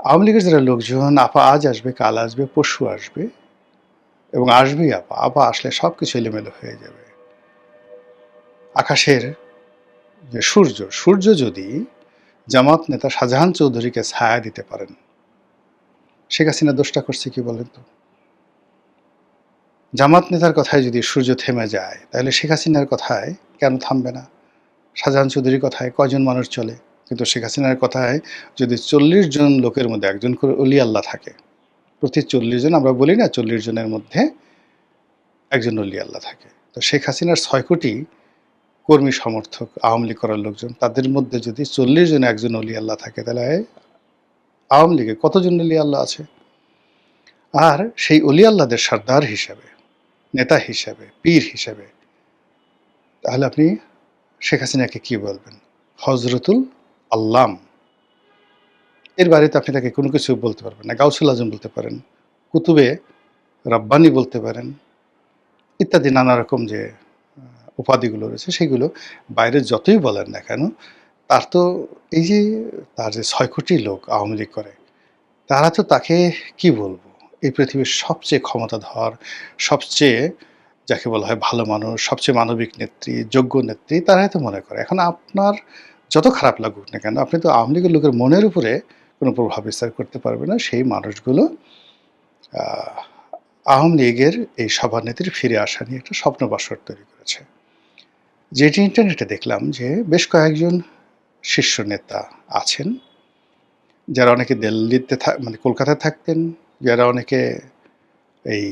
আওয়ামী লীগের যারা লোকজন আপা আজ আসবে, কাল আসবে, পরশু আসবে এবং আসবেই আপা। আপা আসলে সব কিছু এলোমেলো হয়ে যাবে। আকাশের যে সূর্য যদি জামাত নেতা শাহজাহান চৌধুরীকে ছায়া দিতে পারেন, শেখ হাসিনা দোষটা করছে কি বলেন তো? জামাত নেতার কথায় যদি সূর্য থেমে যায়, তাহলে শেখ হাসিনার কথায় কেন থামবে না? শাহজাহান চৌধুরীর কথায় কয়জন মানুষ চলে? কিন্তু শেখ হাসিনার কথায় যদি ৪০ জন লোকের মধ্যে একজন করে অলি আল্লাহ থাকে, প্রতি ৪০ জন, আমরা বলি না ৪০ জনের মধ্যে একজন অলি আল্লাহ থাকে। তো শেখ হাসিনার ৬ কোটি কর্মী সমর্থক আওয়ামী লীগ করার লোকজন, তাদের মধ্যে যদি ৪০ জনে একজন অলি আল্লাহ থাকে, তাহলে আওয়ামী লীগে কতজন অলি আল্লাহ আছে? আর সেই অলি আল্লাহদের সর্দার হিসাবে, নেতা হিসাবে, পীর হিসাবে, তাহলে আপনি শেখ হাসিনাকে কি বলবেন? হজরতুল আল্লাম। এর বাড়িতে আপনি তাকে কোনো কিছু বলতে পারবেন না। গাউসুল আজম বলতে পারেন, কুতুবে রাব্বানি বলতে পারেন, ইত্যাদি নানা রকম যে উপাধিগুলো রয়েছে, সেগুলো বাইরে যতই বলেন না কেন, তার তো এই যে তার যে ৬ কোটি লোক আওয়ামী লীগ করে, তারা তো তাকে কি বলবো, এই পৃথিবীর সবচেয়ে ক্ষমতাধর, সবচেয়ে যাকে বলা হয় ভালো মানুষ, সবচেয়ে মানবিক নেত্রী, যোগ্য নেত্রী, তারাই তো মনে করে। এখন আপনার যত খারাপ লাগুক না কেন, আপনি তো আওয়ামী লীগের লোকের মনের উপরে কোনো প্রভাব বিস্তার করতে পারবেন না। সেই মানুষগুলো আওয়ামী লীগের এই সভানেত্রীর ফিরে আসা নিয়ে একটা স্বপ্নবাসর তৈরি করেছে। যেটি ইন্টারনেটে দেখলাম যে বেশ কয়েকজন শীর্ষ নেতা আছেন, যারা অনেকে দিল্লিতে মানে কলকাতায় থাকতেন, যারা অনেকে এই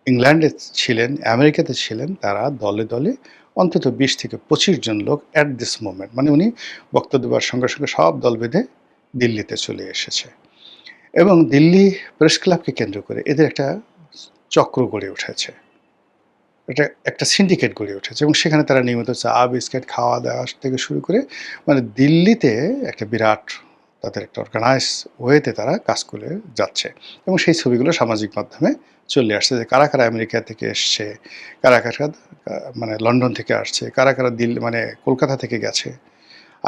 ইংল্যান্ডে ছিলেন, আমেরিকাতে ছিলেন, তারা দলে দলে অন্তত ২০ থেকে ২৫ জন লোক অ্যাট দিস মোমেন্ট, মানে উনি বক্তব্য দেওয়ার সঙ্গে সঙ্গে সব দল বেঁধে দিল্লিতে চলে এসেছে। এবং দিল্লি প্রেস ক্লাবকে কেন্দ্র করে এদের একটা চক্র গড়ে উঠেছে, এটা একটা সিন্ডিকেট গড়ে উঠেছে, এবং সেখানে তারা নিয়মিত চা বিস্কিট খাওয়া দাওয়া থেকে শুরু করে, মানে দিল্লিতে একটা বিরাট তাদের একটা অর্গানাইজ ওয়েতে তারা কাজ করে যাচ্ছে। এবং সেই ছবিগুলো সামাজিক মাধ্যমে চলে আসছে যে কারা কারা আমেরিকা থেকে এসছে, কারা কারা মানে লন্ডন থেকে আসছে, কারা কারা দিল্লি মানে কলকাতা থেকে গেছে,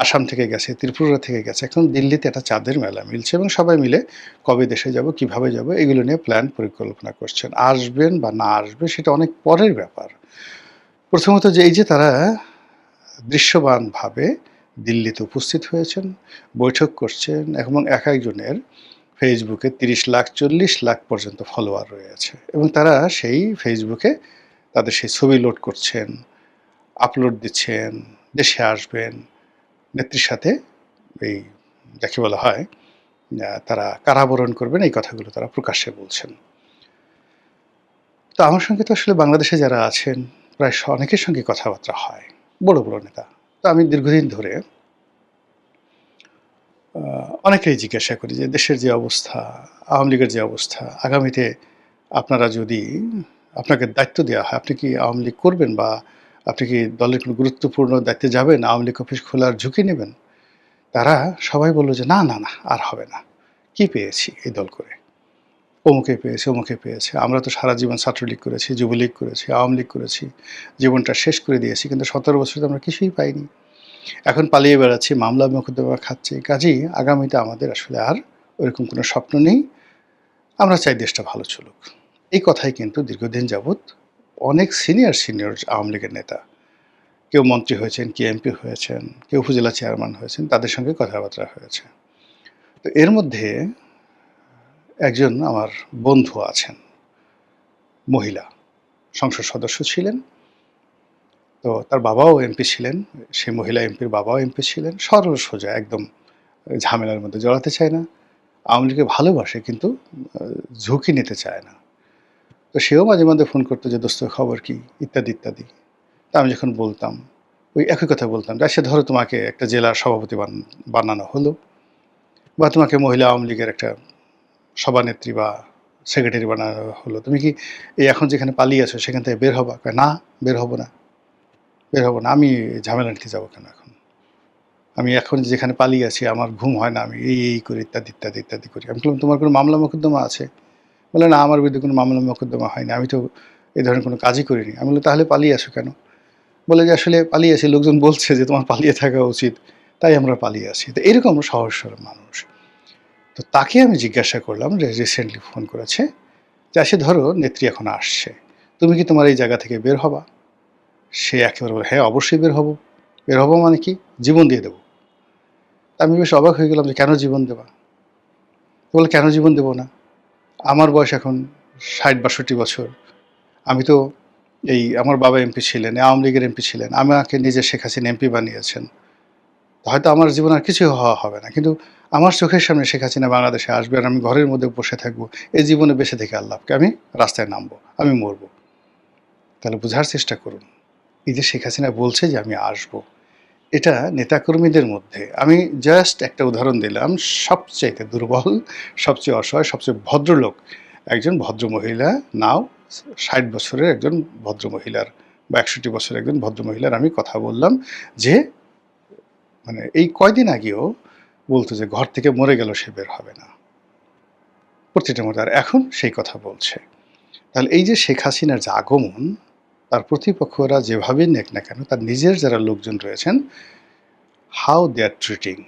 আসাম থেকে গেছে, ত্রিপুরা থেকে গেছে। এখন দিল্লিতে একটা চাঁদের মেলা মিলছে এবং সবাই মিলে কবে দেশে যাব, কিভাবে যাব, এগুলো নিয়ে প্ল্যান পরিকল্পনা করছেন। আসবেন বা না আসবে সেটা অনেক পরের ব্যাপার। প্রথমত যে এই যে তারা দৃশ্যমানভাবে দিল্লিতে উপস্থিত হয়েছেন, বৈঠক করছেন, এবং এক একজনের ফেসবুকে ৩০ লাখ ৪০ লাখ পর্যন্ত ফলোয়ার রয়েছে, এবং তারা সেই ফেসবুকে তাদের সেই ছবি লোড করছেন, আপলোড দিচ্ছেন, দেশে আসবেন, নেত্রীর সাথে এই যাকে বলা হয় তারা কারাবরণ করবেন, এই কথাগুলো তারা প্রকাশ্যে বলছেন। তো আমার সঙ্গে তো আসলে বাংলাদেশে যারা আছেন প্রায় অনেকের সঙ্গে কথাবার্তা হয়, বড় বড় নেতা। তো আমি দীর্ঘদিন ধরে অনেকেই জিজ্ঞাসা করি যে দেশের যে অবস্থা, আওয়ামী লীগের যে অবস্থা, আগামীতে আপনারা যদি আপনাকে দায়িত্ব দেওয়া হয়, আপনি কি আওয়ামী লীগ করবেন, বা আপনি কি দলের কোনো গুরুত্বপূর্ণ দায়িত্বে যাবেন, আওয়ামী লীগ অফিস খোলার ঝুঁকি নেবেন? তারা সবাই বলল যে না না না, আর হবে না। কি পেয়েছি এই দল করে? অমুকে পেয়েছে, অমুকে পেয়েছে। আমরা তো সারা জীবন ছাত্রলীগ করেছি, যুবলীগ করেছি, আওয়ামী লীগ করেছি, জীবনটা শেষ করে দিয়েছি, কিন্তু ১৭ বছর তো আমরা কিছুই পাইনি। এখন পালিয়ে বেড়াচ্ছি, মামলা মোকদ্দমা খাচ্ছি। কাজেই আগামীতে আমাদের আসলে আর ওইরকম কোনো স্বপ্ন নেই। আমরা চাই দেশটা ভালো চলুক। এই কথাই কিন্তু দীর্ঘদিন যাবৎ অনেক সিনিয়র আওয়ামী লীগের নেতা, কেউ মন্ত্রী হয়েছেন, কেউ এমপি হয়েছেন, কেউ উপজেলা চেয়ারম্যান হয়েছেন, তাদের সঙ্গে কথাবার্তা হয়েছে। তো এর মধ্যে একজন আমার বন্ধু আছেন, মহিলা সংসদ সদস্য ছিলেন। তো তার বাবাও এমপি ছিলেন, সেই মহিলা এমপির বাবাও এমপি ছিলেন। সরল সোজা একদম, ঝামেলার মধ্যে জড়াতে চায় না। আওয়ামী লীগকে ভালোবাসে, কিন্তু ঝুঁকি নিতে চায় না। তো সেও মাঝে মাঝে ফোন করতো যে দোস্ত খবর কি, ইত্যাদি ইত্যাদি। তা আমি যখন বলতাম, ওই একই কথা বলতাম যে আচ্ছা ধরো তোমাকে একটা জেলার সভাপতি বানানো হলো, বা তোমাকে মহিলা আওয়ামী লীগের একটা সভানেত্রী বা সেক্রেটারি বানানো হলো, তুমি কি এই এখন যেখানে পালিয়ে আছো সেখান থেকে বের হবা? কয় না, বের হব না, বের হব না। আমি ঝামেলা নিতে যাবো কেন এখন? আমি এখন যেখানে পালিয়ে আছি আমার ঘুম হয় না, আমি এই করি, ইত্যাদি ইত্যাদি ইত্যাদি করি। আমি বললাম তোমার কোনো মামলা মোকদ্দমা আছে? বলে না, আমার বিরুদ্ধে কোনো মামলা মোকদ্দমা হয়নি, আমি তো এই ধরনের কোনো কাজই করিনি। আমি বললাম তাহলে পালিয়ে আসো কেন? বলে যে আসলে পালিয়ে আসি, লোকজন বলছে যে তোমার পালিয়ে থাকা উচিত, তাই আমরা পালিয়ে আসি। তো এরকম সহজ সরল মানুষ। তো তাকে আমি জিজ্ঞাসা করলাম যে রিসেন্টলি ফোন করেছে যে, "আচ্ছা ধরো নেত্রী এখন আসছে। তুমি কি তোমার এই জায়গা থেকে বের হবা?" সে একেবারে বলে, "হ্যাঁ, অবশ্যই বের হব। বের হব মানে কি? জীবন দিয়ে দেব।" আমি বেশ অবাক হয়ে গেলাম যে, "কেন জীবন দেবা?" বলল, "কেন জীবন দেব না? আমার বয়স এখন ৬০-৬২ বছর। আমি তো আমার বাবা এমপি ছিলেন, আওয়ামী লীগের এমপি ছিলেন। আমাকে নিজে শেখ হাসিনা এমপি বানিয়েছেন। হয়তো আমার জীবনে আর কিছুই হওয়া হবে না। কিন্তু আমার চোখের সামনে শেখ হাসিনা বাংলাদেশে আসবে আর আমি ঘরের মধ্যে বসে থাকবো। এই জীবনে বেঁচে থেকে আর লাভ কি? আমি রাস্তায় নামবো। আমি মরবো। তাহলে বুঝার চেষ্টা করুন। এই যে শেখ হাসিনা বলছে যে আমি আসবো, এটা নেতাকর্মীদের মধ্যে আমি জাস্ট একটা উদাহরণ দিলাম। সবচাইতে দুর্বল, সবচেয়ে অসহায়, সবচেয়ে ভদ্রলোক একজন ভদ্রমহিলা, নাও ৬০ বছরের একজন ভদ্রমহিলার বা ৬১ বছরের একজন ভদ্রমহিলার আমি কথা বললাম যে মানে এই কয়দিন আগেও বলত যে ঘর থেকে মরে গেলেও সে বের হবে না। প্রতিটা মুহূর্তে। আর এখন সেই কথা বলছে। তাহলে এই যে শেখ হাসিনার যে আগমন, তার প্রতিপক্ষরা যেভাবেই নেক না কেন, তার নিজের যারা লোকজন রয়েছেন, হাউ দে আর ট্রিটিং,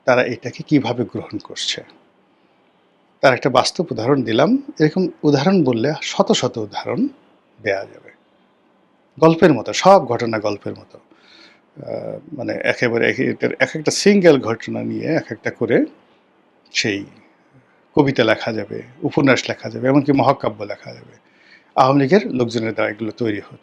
তারা এটাকে কিভাবে গ্রহণ করছে। তার একটা বাস্তব উদাহরণ দিলাম। এরকম উদাহরণ বললে শত, শত উদাহরণ দেয়া যাবে। গল্পের মতো, সব ঘটনা গল্পের মতো। মানে একেবারে এটার একেকটা সিঙ্গেল ঘটনা নিয়ে একেকটা করে সেই কবিতা লেখা যাবে, উপন্যাস লেখা যাবে, এমনকি মহাকাব্য লেখা যাবে। আওয়ামী লীগের লোকজনের দ্বারা এগুলো তৈরি হচ্ছে।